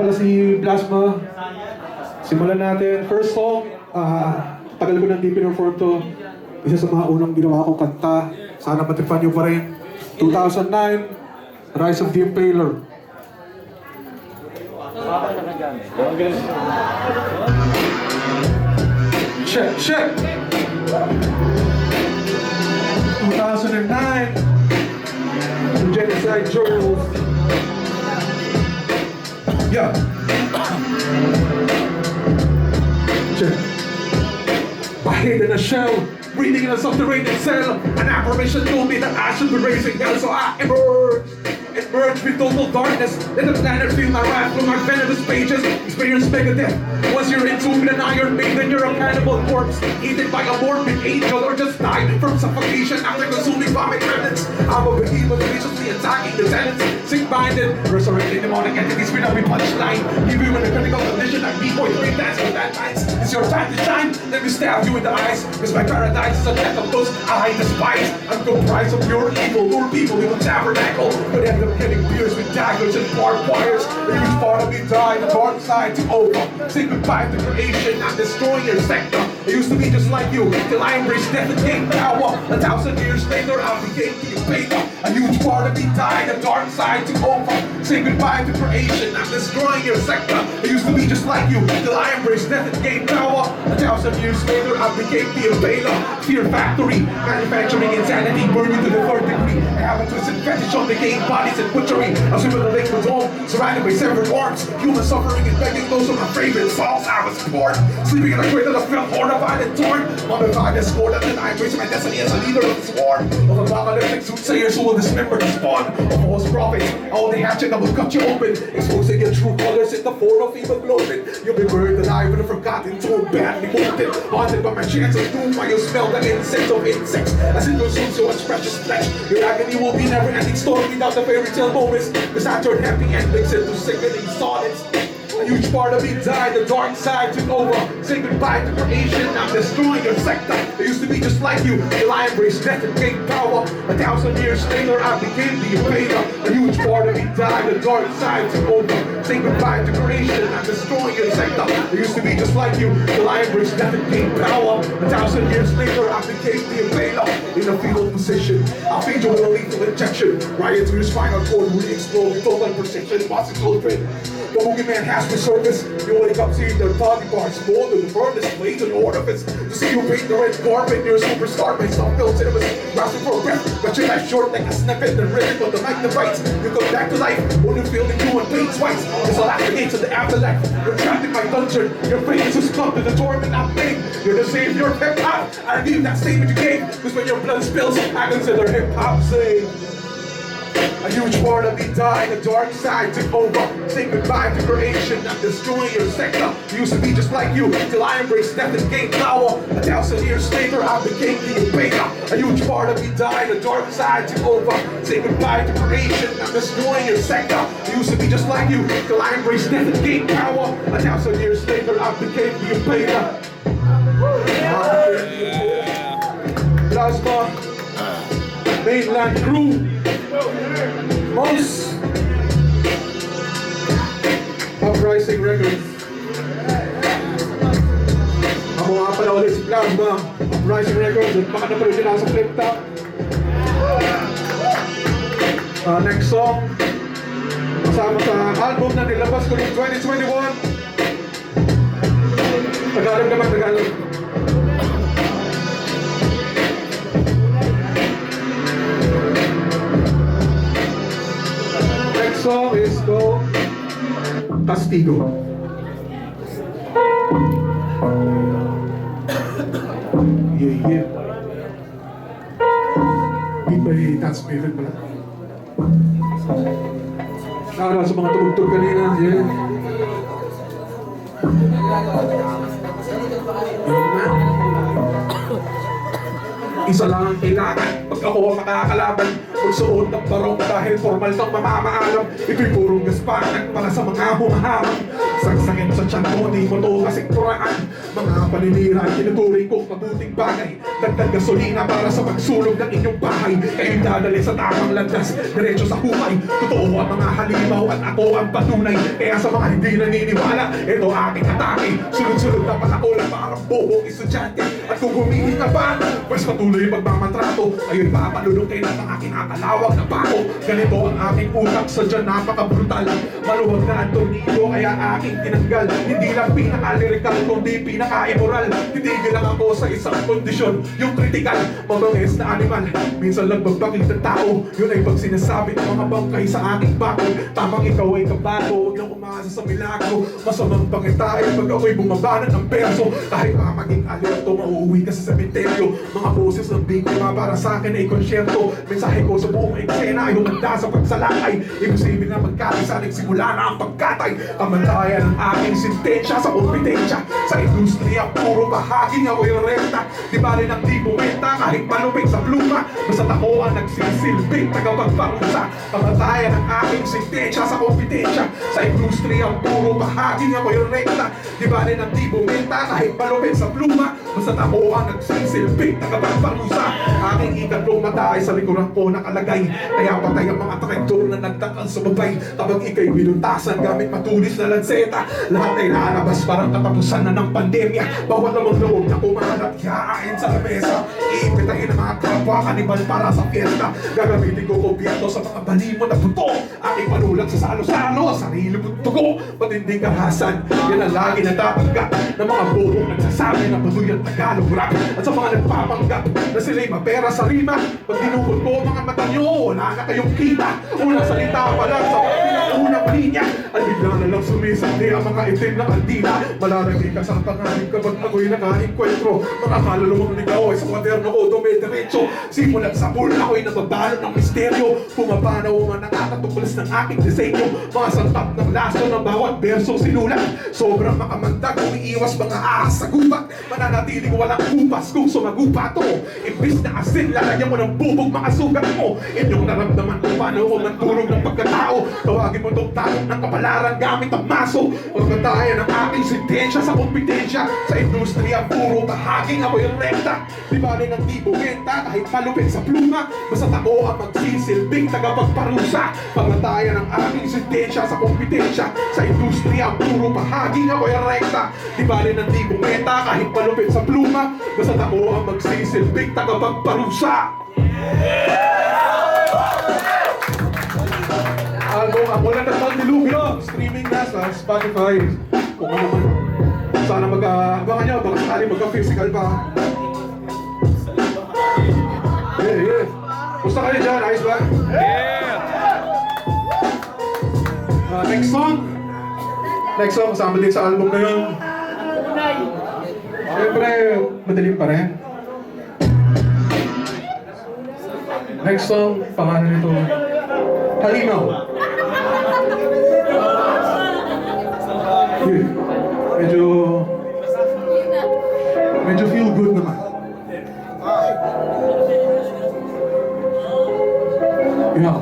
pala si Plasma. Simulan natin. First song, tagal ko nang di perform to. Isa sa mga unang ginawa kong kanta. Sana matifan nyo pa rin. 2009, Rise of the Impaler. Check! 2009, The Genocide Journals. Yeah. Check. I hid in a shell, breathing in a subterranean cell. An apparition told me that I should be raising hell, so I emerged with total darkness. Let the planet feel my wrath through my venomous pages. Experience Megadeth. Once you're entombed in an Iron Maiden, you're a cannibal corpse, eaten by a morbid angel, or just die from suffocation after consuming vomit remnants. I'm a behemoth viciously attacking the tenants. Sick-minded, resurrecting demonic entities with every punchline. Give you in a critical condition like B-boy 3 dance for that nights. It's your time to shine. Let me stab you in the eyes, cause my paradise is a death of those I despise. I'm comprised of pure evil, lure people in a tabernacle, but end up getting pierced with daggers and barbed wires. A huge part of me died, the dark side took over. Say goodbye to creation, I'm destroying your sector. I used to be just like you, till I embraced death and gained power. 1,000 years later, I became the invader. A huge part of me died, the dark side took over. Say goodbye to creation, I'm destroying your sector. I used to be just like you, till I embraced death and gained power. 1,000 years later, I became the invader. Fear factory, manufacturing insanity, burn me to the third degree. I have a twisted fetish on decaying bodies and butchery. I swim in the liquid home, surrounded by severed arms. Human suffering and begging those are my favorite songs. I was born, sleeping in a cradle of filth, horrified and torn. Mummified and scorned, and I embrace my destiny as a leader of this war. Of apocalyptic soothsayers who will dismember the spawn of false prophets. All they hatching, I will cut you open, exposing your true colors in the form of evil bloated. You'll be buried alive in a forgotten tomb, badly wounded, haunted by my chance of doom. While you smell the incense of insects as it consumes so much precious flesh. Your agony will be never-ending story without the fairy tale moments. Cause I turn happy endings into sickening sonnets. A huge part of me died, the dark side took over. Say goodbye to creation, I'm destroying your sector. I used to be just like you, till I embraced death and gained power. 1,000 years later, I became the invader. A huge part of me died, the dark side took over. Say goodbye to creation, I'm destroying your sector. I used to be just like you, till I embraced death and gained power. 1,000 years later, I became the invader. In a fetal position, I'll feed you with a lethal injection. Right into your spinal cord, we explode with total precision. Watch it children. The boogeyman has resurfaced. You wake up seeing their body parts molded, the furnace, blades, and orifice. To see you paint the red carpet, you're a superstar based on film cinemas, grasping for a breath. But your life short like a snippet, and ripping on the magnifies. You come back to life, only feeling you and pain twice. It's the last gates of the afterlife. You're trapped in my dungeon. Your fate is succumbed to the torment I've made. You're the savior of hip-hop. I redeem that statement you gave. Cause when your blood spills, I consider hip-hop saved. A huge part of me died, the dark side took over. Say goodbye to creation, I'm destroying your sector. You used to be just like you, till I embraced death and gained power. 1,000 years later, I became the invader. A huge part of me died, the dark side took over. Say goodbye to creation, I'm destroying your sector. You used to be just like you, till I embraced death and gained power. 1,000 years later, I became the invader. Plasma, mainland crew. Most Uprising Records. Ako nga pala ulit si Plasma, Uprising Records. At baka napanood nyo nasa flip top. Next song, kasama sa album na nilabas ko noong 2021. Tagalog naman, Tagalog. Song is called Castigo. Yeah. Beat by Tats Maven pala. Shoutout sa mga tumugtog kanina. Yeah. Isa lang ang kailangan pag ako ang makakalaban. Magsuot ng barong dahil formal kang mamamaalam. Ito'y purong gaspanan para sa mga humaharap. Saksakin sa tiyan mo, di mo to kasing turaan. Mga paninira, tinuturing kong mabuting bagay. Dagdag gasolina para sa pagsulog ng inyong bahay. Kayo'y dadali sa tamang landas, diretso sa hukay. Totoo ang mga halimaw at ako ang patunay. Kaya sa mga hindi naniniwala, ito aking atake. Sunod-sunod na palakola parang bobong estudyante. At kung humihingi ka ba, pues patuloy yung pagmamantrato. Ayo'y papalulong kayo ng aking akalawang na bako. Ganito ang aking utak, sadya napaka-brutal. Maluwag na ang tornilyo, kaya aking tinanggal. Hindi lang pinaka-lyrical, kundi pinaka-immoral. Titigil lang ako sa isang kondisyon, yung critical, mabangis na animal. Minsan lang magbakit ng tao, yun ay pag sinasabi ng mga bangkay sa aking bako. Tamang ikaw ay kabago, huwag nang umasa sa milagro. Masamang pangitay pag ako'y bumabanat ng perso. Kahit pa maging alerto, mauuwi ka sa sementeryo. Mga boses ng biktima para sa akin ay konsyerto. Mensahe ko sa buong eksena ay humanda sa pagsalakay. Imposible na magkaisa, nagsimula na ang pagkatay. Kamatayan ang aking sintensya sa kompetensya. Sa industriya, puro bahagi niya ako'y rekta. Di bali ng di bumenta kahit malupig sa pluma. Basta't ako ang nagsisilbing tagapagparusa. Kamatayan ang aking sintensya sa kompetensya. Sa industriya, puro bahagi niya ako'y rekta. Di bali ng di bumenta kahit malupig sa pluma. Basta't ako ang nagsisilbing tagapagparusa. Aking ikatlong mata ay sa likuran ko nakalagay. Kaya patay ang mga traktor na nagtakang sumabay. Kapag ika'y binuntasan gamit matulis na lanseta, lahat ay lalabas parang katapusan na ng pandemya. Bawat namang loob na kumalat, hihain sa lamesa. Iipitahin ang mga kapwa kanibal para sa fiesta. Gagamitin ko kumpiyento sa mga balimo na buto. Aking manulat sa salo-salo, sarili mong tugo. Matinding karahasan, yan ang lagi natatanggap ng mga bobong nagsasabi na baduy ang Tagalog rap. At sa mga nagpapanggap na sila'y mapera sa rima, pag dinukot ko mga mata nyo, wala na kayong kita. Unang salita pa lang sa unang linya, ay bigla na lang sumisandi ang mga itim na kandila. Malalagay ka sa pangalim kapag ako'y nakainkwentro. Mga kaluluwang ligaw ay sa kwaderno ko dumidiretso. Simulat sa pool ako'y nababalot ng misteryo. Pumapanaw ang nakakatuklas ng aking disenyo. Mga santap ng laso ng bawat bersong sinulat. Sobrang makamandag, umiiwas mga ahas sa gubat. Mananatiling walang kupas kung sumagupa to. Imbis na asin, lalagyan mo ng bubog mga sugat mo. Inyong naramdaman kung paano ko nagturog ng pagkatao. Tawagin mo itong talong ng kapalaran gamit ang maso. Pagkatayan ang aking sintensya sa kompetensya. Sa industriya, puro bahaging ako'y rekta. Di bali ng di bumenta kahit malupit sa pluma. Basta ako ang magsisilbing tagapagparusa. Pagkatayan ang aking sintensya sa kompetensya. Sa industriya, puro bahaging ako'y rekta. Di bali ng di bumenta kahit malupit sa pluma. Basta ako ang magsisilbing tagapagparusa. Album Ako Lang At Dilubyo, streaming na sa Spotify. Kung ano man, sana abangan nyo, baka sakali magka-physical pa. Yeah. Gusto kayo dyan, ayos ba? Yeah! Next song, kasama din sa album na yun. Siyempre, madilim pa rin. Next song, pangalan nito, Halimaw. Yeah. Medyo feel good naman. Yeah.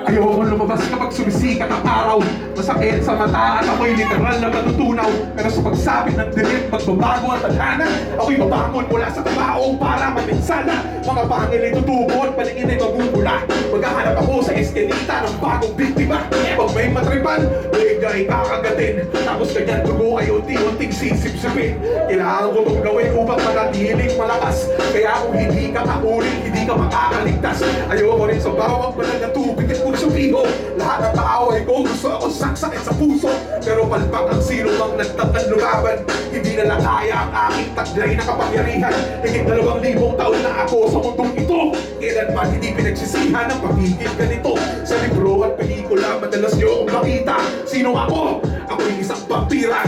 Ayoko lumabas kapag sumisikat ang araw. Masakit sa mata at ako'y literal na matutunaw. Pero sa pagsabit ng dilim, magbabago ang tadhana. Ako'y babangon mula sa tabao para maminsala. Mga pangil ay tutubo at palingin ay mabubula. Maghahanap ako sa eskenita ng bagong biktima. Pag may matripan, liga ay kakagatin. Tapos ganyan dugo ay unti-unting sisip-sipin. Kailangan ko itong gawin upang manatiling malakas. Kaya kung hindi ka kauling, hindi ka makakaligtas. Ayoko rin sa bawang banal na tubig at kursupiho. Lahat ng tao ay ko gusto ako saksakin sa puso. Pero palpak ang sino mang nagtatang lumaban. Hindi na lang kaya ang aking taglay na kapangyarihan. Higit 2,000 taon na ako sa mundong ito. Kailanman hindi pinagsisihan ang pagiging ganito. Sa libro at pelikula, madalas niyo akong makita. Sino ako? Ako'y isang vampira.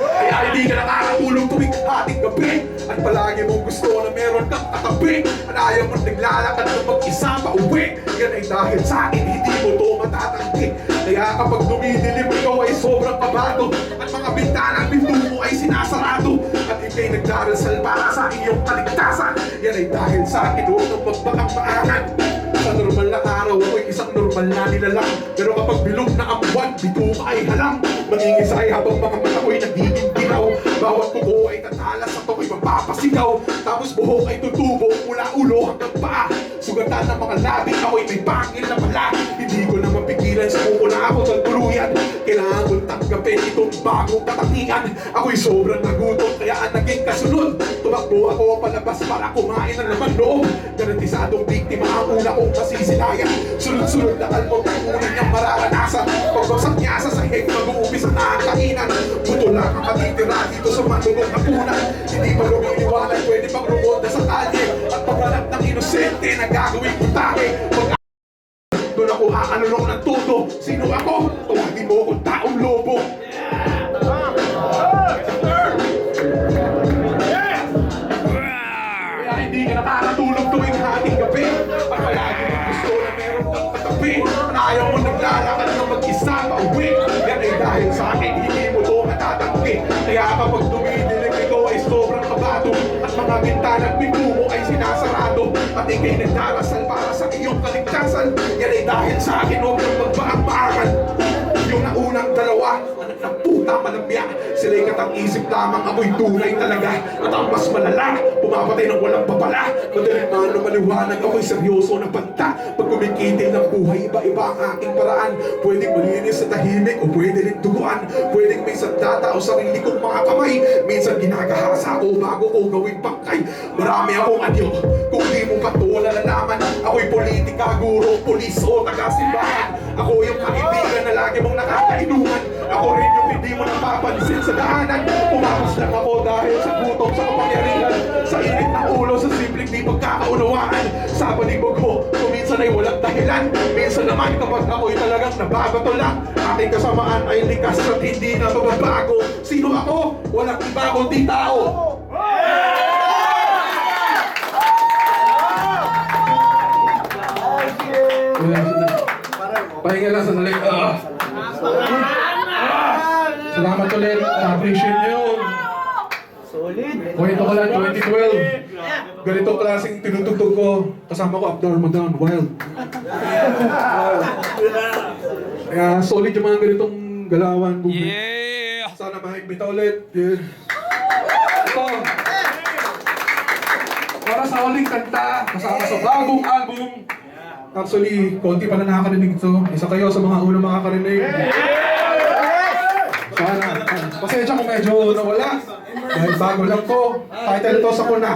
Kaya hindi ka nakakatulog tuwing hating gabi. At palagi mong gusto na meron kang katabi. At ayaw mo't naglalakad na mag-isa pa uwi. Yan ay dahil sa akin, hindi mo to matatanggi. Kaya kapag dumidilim ikaw ay sobrang kabado. At mga bintana at pinto mo ay sinasarado. At ika'y nagdarasal para sa iyong kaligtasan. Yan ay dahil sa akin, huwag nang magbakang maangan. Sa normal na araw, ako'y isang normal na nilalang. Pero kapag bilog na ang buwan, bituka ay halang. Mangingisay habang mga mata ko'y nagiging dilaw. Bawat kuko ay tatalas at ako'y mapapasigaw. Tapos buhok ay tutubo mula ulo hanggang paa. Sugatan ng mga labi, ako'y may pangil na pala. Hindi ko na mapigilan sa kuko na ako sa tuluyan. Kailangan kong tanggapin itong bagong katangian. Ako'y sobrang nagutom kaya ang naging kasunod. Tumakbo ako palabas para kumain ng laman loob. Garantisadong biktima ang una kong masisilayan. Sunod-sunod na kalmog ang una niyang mararanasan. Pagbagsak niya sa sahig, mag-uumpisa na ang kainan. Buto lang ang matitira dito sa manugong hapunan. Hindi pa lumiliwanag, pwede pang rumonda sa kalye. At paghanap ng inosente na gagawing putake. Doon ako aanulong ng todo. Sino ako? Tawagin mo akong taong lobo. Kaya hindi ka nakakatulog tuwing hating gabi. Palagi mo gusto na meron kang katabi. Na ayaw mo naglalakad ng mag-isa pauwi. Yan ay dahil sa akin, hindi mo to matatanggi. Kaya kapag dumidilig ito ay sobrang kabado. At mga bintanang pinto mo ay sinasarado. At ikay nagdarasal para sa iyong kaligtasan. Yan ay dahil sa akin, huwag kang magbaang-baangan. Yung naunang dalawa, anak ng puta malamya. Sila'y katang-isip lamang, ako'y tunay talaga. At ang mas malala, pumapatay ng walang papala. Madaling man maliwanag, ako'y seryoso na banta. Pag kumikitil ng buhay, iba-iba ang aking paraan. Pwedeng malinis sa tahimik o pwede rin duguan. Pwedeng may sandata o sarili kong mga kamay. Minsan ginagahasa ako bago ko gawing bangkay. Marami akong anyo, kung di mo pa to nalalaman. Ako'y politika, guro, pulis o taga-simbahan. Ako yung kaibigan na lagi mong nakakainuman. Ako rin yung hindi mo napapansin sa daanan. Pumakas lang ako dahil sa gutom sa kapangyarihan. Sa init ng ulo, sa simpleng di pagkakaunawaan. Sa panibog ko, kuminsan ay walang dahilan. Minsan naman kapag ako'y talagang nababato lang. Aking kasamaan ay likas at hindi na mababago. Sino ako? Walang iba kundi tao. Pahinga lang sandali. Salamat ulit. Na-appreciate nyo yun. Solid. Kwento ko lang, 2012. Ganitong klaseng tinutugtog ko. Kasama ko Abdul Ramadan, Wild. Kaya solid yung mga ganitong galawan. Yeah! Sana mahigpita ulit. Yeah. Ito. Para sa huling kanta, kasama sa bagong album. Actually, konti pa na nakakarinig ito. Isa kayo sa mga unang makakarinig. Sana. Pasensya kung medyo nawala. Dahil bago lang to. Title ito sa kuna.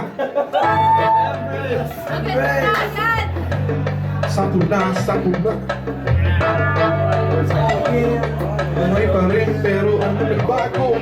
Sa kuna, sa kuna. May pa rin, pero ano nagbago?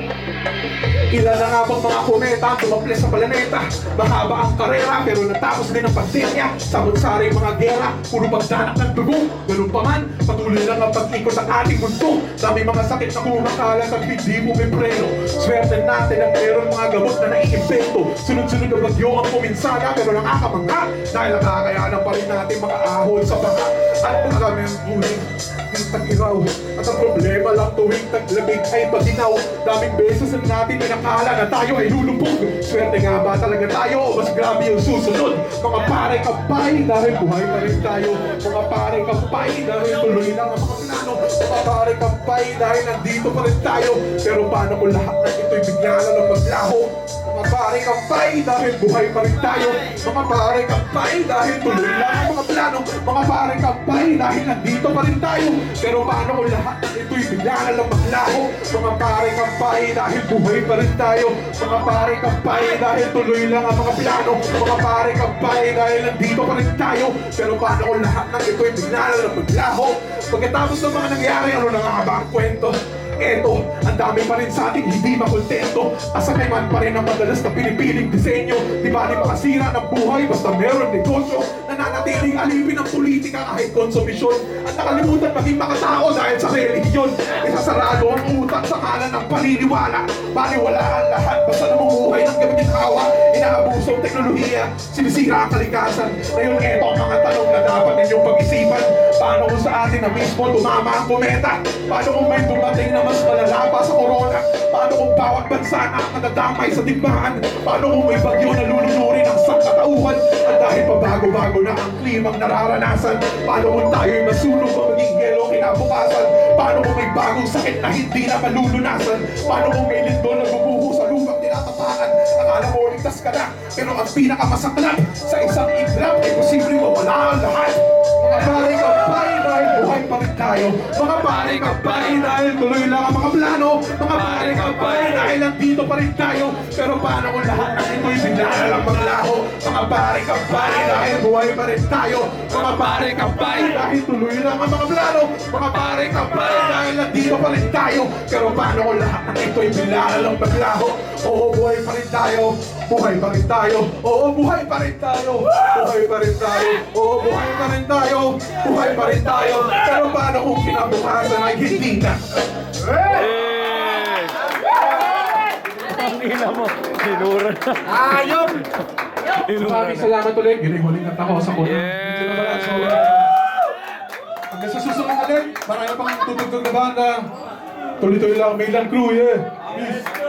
Ilan na nga bang mga kometa ang tumaples sa planeta? Mahaba ang karera pero natapos din ang pandemya. Samot-sari mga gera, puro pagdanak ng dugo. Ganun pa man, patuloy lang ang pag-ikot ng ating mundo. Dami mga sakit na kumakalat at hindi mo may preno. Swerte natin ang meron mga gamot na naiimpento. Sunod-sunod na bagyo ang puminsala pero nakakamangha. Dahil nakakayanan pa rin natin mga ahon sa baka. At mga kami ang buling tag-iraw. At ang problema lang tuwing taglamig ay paginaw. Daming beses na natin inakala na tayo ay lulubog. Swerte nga ba talaga tayo o mas grabe yung susunod? Mga pare kampay dahil buhay pa rin tayo. Mga pare kampay dahil tuloy lang ang mga plano. Mga pare kampay dahil nandito pa rin tayo. Pero paano kung lahat ng ito'y bigla na lang maglaho? Mga pare kampay dahil buhay pa rin tayo. Mga pare kampay dahil tuloy lang ang mga plano. Mga pare kampay dahil nandito pa rin tayo. Pero paano kung lahat ng ito'y bigla na lang maglaho? Mga pare kampay dahil buhay pa rin tayo. Mga pare kampay dahil tuloy lang ang mga plano. Mga pare kampay dahil nandito pa rin tayo. Pero paano kung lahat ng ito'y bigla na lang maglaho? Pagkatapos ng mga nangyari, ano na nga ba ang kwento? Eto, ang dami pa rin sa ating hindi makontento. Asakay man pa rin ang madalas na pinipiling disenyo. Di ba di makasira ng buhay basta meron negosyo. Nananatiling alipin ng politika kahit konsumisyon. At nakalimutan maging makatao dahil sa relihiyon. Isa Nakasarado ang utak sa kalan ng paniniwala. Baliwalaan lahat, basta namumuhay ng gabinhawa. Inaabuso ang teknolohiya, sinisira ang kalikasan. Ngayon eto ang mga tanong na dapat ninyong pag-isipan. Paano kung sa atin na mismo tumama ang kometa? Paano kung may dumating na mas malala pa sa corona? Paano kung bawat bansa na nadadamay sa digmaan? Paano kung may bagyo na lulunurin ang sangkatauhan? At dahil pabago-bago na ang klimang nararanasan, paano kung tayo'y masunog o maging yelo kinabukasan? Paano kung may bagong sakit na hindi na malulunasan? Paano kung may lindol na bubuho sa lupang tinatapakan? Akala mo ligtas ka na, pero ang pinakamasaklat sa isang iglap ay posibleng mawala ang lahat. Mga pare kampay dahil buhay pa rin tayo. Mga pare kampay dahil tuloy lang ang mga plano. Mga pare kampay dahil nandito pa rin tayo. Pero paano kung lahat ng ito'y bigla na lang maglaho? Mga pare kampay dahil buhay pa rin tayo. Mga pare kampay dahil tuloy lang ang mga plano. Mga pare kampay dahil nandito pa rin tayo. Pero paano kung lahat ng ito'y bigla na lang maglaho? Oo, buhay pa rin tayo. Buhay pa rin tayo. Oo, buhay pa rin tayo. Buhay pa rin tayo. Oo, buhay pa rin tayo. Buhay pa rin tayo. Pero paano kung kinabukasan ay hindi na? Ang ina mo, sinura na. Ayun! Maraming salamat ulit. Yun ay huling kanta ko sa kuna. Dito na pala. So, hanggang sa susunod ulit, marami pang tutugtog na banda. Tuloy-tuloy lang. Mainland crew, yeah. Peace.